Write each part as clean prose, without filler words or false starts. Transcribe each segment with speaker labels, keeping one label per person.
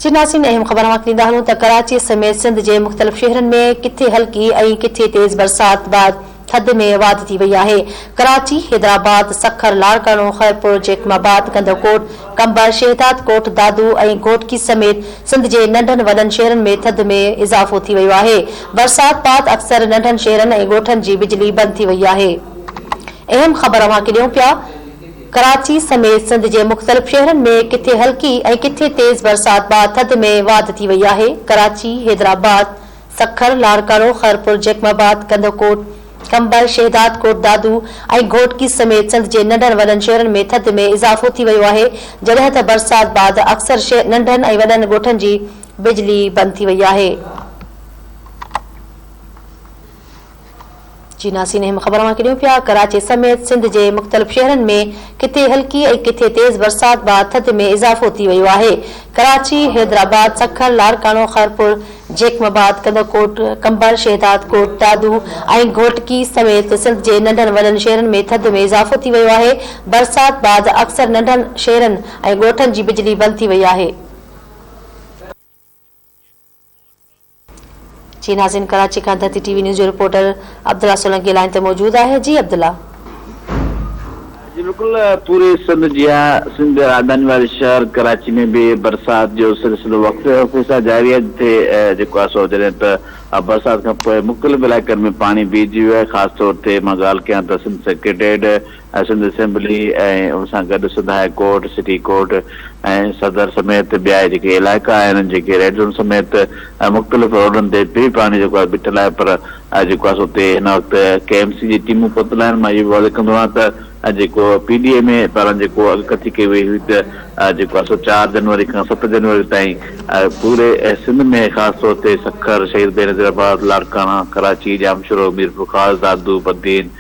Speaker 1: चिनासीन अहम ख़बर ॾींदा हलूं त कराची समेत सिंध जे मुख़्तलिफ़ शहरनि में किथे हल्की ऐं किथे तेज़ बरसात बाद थधि में वाधि थी वई आहे। कराची, हैदराबाद, सखर, लाड़कानो, खैरपुर, जैकमाबाद, कंदकोट, कंबर, शहदाद कोट, दादू ऐं घोटकी समेत सिंध जे नंढनि वॾनि शहरनि में थधि में इज़ाफ़ो थी वियो आहे। बरसात बाद अक्सर नंढनि शहरनि ऐं ॻोठनि जी बिजली बंदि थी वई आहे। अहम ख़बर अव्हांखे ॾियूं पिया। कराची समेत सिंध जे मुख़्तलिफ़ शहरनि में किथे हल्की ऐं किथे तेज़ बरसात बाद थधि में वाधि थी वई आहे। कराची, हैदराबाद, सखर, लाड़कानो, खैरपुर, जैकमाबाद, कंदकोट, कंबर, शहदाद कोट, दादू ऐं घोटकी समेत सिंध जे नंढनि वॾनि शहरनि में थधि में इज़ाफ़ो थी वियो आहे, जॾहिं त बरसात बाद अक्सर नंढनि ऐं वॾनि ॻोठनि जी बिजली बंदि थी वई आहे। जी नासीन अहम ख़बर अव्हांखे ॾियूं पिया। कराची समेत सिंध जे मुख़्तलिफ़ शहरनि में किथे हल्की ऐं किथे तेज़ बरसात बाद थधि में इज़ाफ़ो थी वियो आहे। कराची, हैदराबाद, सखर, लाड़कानो, खैरपुर, जैकमाबाद, कंदकोट, कंबर, शहदाद कोट, दादू ऐं घोटकी समेत सिंध जे नंढनि वॾनि शहरनि में थधि में इज़ाफ़ो थी वियो आहे। बरसात बाद अक्सर नंढनि शहरनि ऐं ॻोठनि जी बिजली बंदि थी वई आहे। जी नाज़रीन, कराची का धरती टीवी न्यूज़ जो रिपोर्टर अब्दुल्ला सोलंकी लाइन ते मौजूद है। जी अब्दुल्ला।
Speaker 2: जी बिल्कुल, पूरे सिंध राजधानी वाले शहर कराची में भी बरसात जो सिलसिलो वक़्त सां जारी है, जिथे सो जॾहिं त बरसात खां पोइ मुख़्तलिफ़ इलाइक़नि में पानी बीहजी वियो आहे। ख़ासि तौर ते मां ॻाल्हि कयां त सिंध सेक्रेटेरिएट, सिंध असेंबली ऐं उन सां गॾु Sindh high court, city court ऐं सदर समेत ॿिया जेके इलाइक़ा आहिनि, जेके रेड ज़ोन समेत मुख़्तलिफ़ रोडनि ते बि पानी जेको आहे बीठल आहे। पर जेको आहे उते हिन वक़्तु KMC जी टीमूं पहुतल आहिनि। मां इहो वाज़े कंदो आहियां त जेको PDA में पारां जेको अॻकथी कई वई हुई त जेको आहे 4 जनवरी खां 7 जनवरी ताईं पूरे सिंध में ख़ासि तौर ते सखर, शहीद बेनज़ीराबाद, लाड़काना, कराची, जामशोरो, मीरपुर ख़ास, दादू, बद्दीन,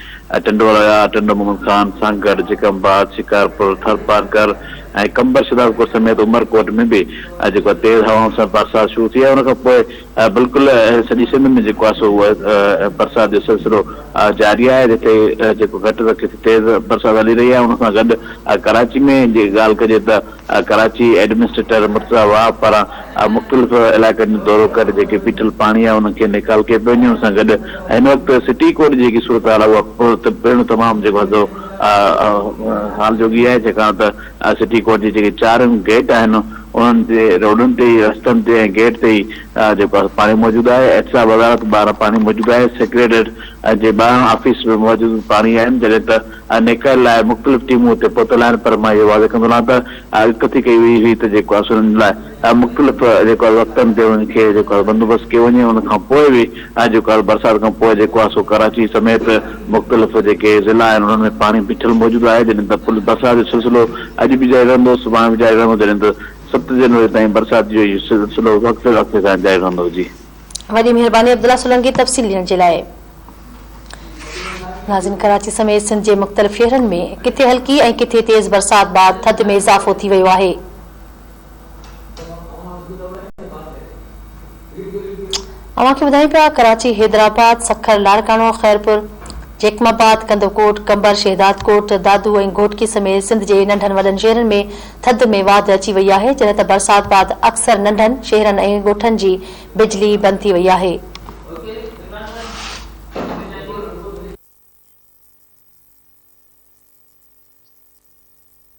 Speaker 2: टंडोला, टंडो मोहम्मद खान, सांगढ़, जैकमाबाद, शिकारपुर, थरपारकर ऐं कंबर, शहदादकोट समेत उमरकोट में भी जेको तेज़ हवाउनि सां बरसात शुरू थी आहे। उन खां पोइ बिल्कुलु सॼी सिंध में जेको आहे सो बरसात जो सिलसिलो जारी आहे, जिथे जेको घटि त किथे तेज़ बरसात हली रही आहे। उन सां गॾु कराची में जे ॻाल्हि कजे त कराची एडमिनिस्ट्रेटर मुर्तज़ा वाह पारां मुख़्तलिफ़ इलाइक़नि जो दौरो करे जेके बीठल पाणी आहे उनखे निकाल के पियो। उन सां गॾु हिन वक़्तु सिटी कोर्ट जी जेकी सूरत हाल आहे उहा पिणु तमामु जेको आहे हाल जोगी आहे, छाकाणि त सिटी कोर्ट जी जेके 4 गेट आहिनि उन्हनि ते रोडनि ते ई, रस्तनि ते ऐं गेट ते ई जेको आहे पाणी मौजूदु आहे। एटसा वज़ारत ॿाहिरां पाणी मौजूदु आहे। सेक्रेटेरिएट जे ॿाहिरां ऑफिस में मौजूदु पाणी आहिनि, जॾहिं त नेकल लाइ मुख़्तलिफ़ टीमूं हुते पहुतल आहिनि। पर मां इहो वाज़े कंदो आहियां त अॻकथी कई वई हुई त जेको आहे उन्हनि लाइ मुख़्तलिफ़ जेको आहे वक़्तनि ते उनखे जेको आहे बंदोबस्तु कयो वञे। उन खां पोइ बि जेको आहे बरसात खां पोइ जेको आहे सो कराची समेत मुख़्तलिफ़ जेके ज़िला आहिनि उन्हनि में पाणी बीठल मौजूदु आहे, जॾहिं त बरसात जो सिलसिलो अॼु बि जारी रहंदो, सुभाणे बि जारी रहंदो, जॾहिं त 7 जनवरी ताईं बरसात जो सिलसिलो वक़्त सां जारी रहंदो। जी
Speaker 1: वॾी महिरबानी अब्दुल्ला सोलंकी तफ़सील ॾियण जे लाइ। नाज़रीन, कराची समेत सिंध जे मुख़्तलिफ़ शहरनि में किथे हल्की ऐं किथे तेज़ बरसात बाद थधि में इज़ाफ़ो थी वियो आहे। अव्हांखे ॿुधायूं पिया, कराची, हैदराबाद, सखर, लाड़कानो, खैरपुर, जैकमाबाद, कंदकोट, कंबर, शहदाद कोट, दादू ऐं घोटकी समेत सिंध जे नंढनि वॾनि शहरनि में थधि में वाधि अची वई आहे, जॾहिं त बरसात बाद अक्सर नंढनि शहरनि ऐं ॻोठनि जी बिजली बंदि थी वई आहे।